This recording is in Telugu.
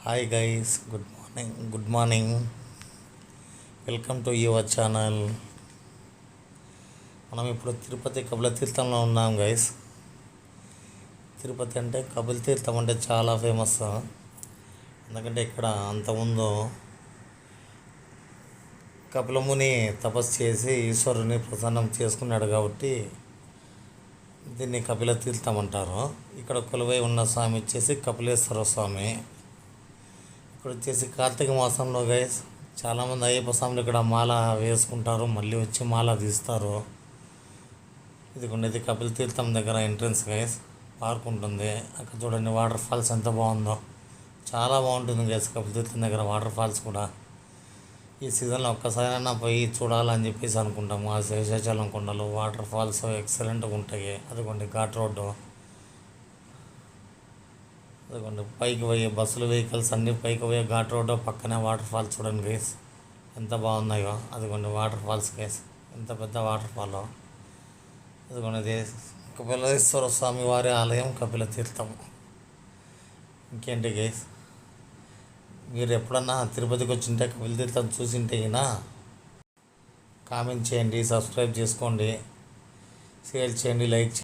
Hi guys, good morning. Welcome to your channel. మనం ఇప్పుడు తిరుపతి కపిల తీర్థంలో ఉన్నాం గైస్. తిరుపతి అంటే కపిల తీర్థం అంటే చాలా ఫేమస్. ఎందుకంటే ఇక్కడ అంతకుముందు కపిలముని తపస్సు చేసి ఈశ్వరుని ప్రసన్నం చేసుకున్నాడు కాబట్టి దీన్ని కపిల తీర్థం అంటారు. ఇక్కడ కొలువై ఉన్న స్వామి వచ్చేసి కపిలేశ్వర స్వామి. ఇక్కడ వచ్చేసి కార్తీక మాసంలో గైస్ చాలామంది అయ్యప్ప స్వాములు ఇక్కడ మాల వేసుకుంటారు, మళ్ళీ వచ్చి మాల తీస్తారు. ఇది కపిల తీర్థం దగ్గర ఎంట్రన్స్ గైస్. పార్క్ ఉంటుంది అక్కడ. చూడండి వాటర్ ఫాల్స్ ఎంత బాగుందో, చాలా బాగుంటుంది గైస్ కపిల తీర్థం దగ్గర వాటర్ ఫాల్స్ కూడా. ఈ సీజన్లో ఒక్కసారైనా పోయి చూడాలని చెప్పేసి అనుకుంటాము. ఆ శేషాచలం కొండలు వాటర్ ఫాల్స్ ఎక్సలెంట్గా ఉంటాయి. అదిగోండి ఘాట్ రోడ్డు, అదిగోండి పైకి పోయే బస్సులు వెహికల్స్ అన్నీ పైకి పోయే ఘాట్ రోడ్డు, పక్కనే వాటర్ ఫాల్స్ చూడండి గైస్ ఎంత బాగున్నాయో. అదిగోండి వాటర్ ఫాల్స్ గైస్, ఎంత పెద్ద వాటర్ ఫాల్. అదిగోండి కపిలేశ్వర స్వామి వారి ఆలయం కపిల తీర్థం. ఇంకేంటి గైస్, మీరు ఎప్పుడన్నా తిరుపతికి వచ్చింటే కపిల తీర్థం చూసింటే అయినా కామెంట్ చేయండి, సబ్స్క్రైబ్ చేసుకోండి, షేర్ చేయండి, లైక్ చేయండి.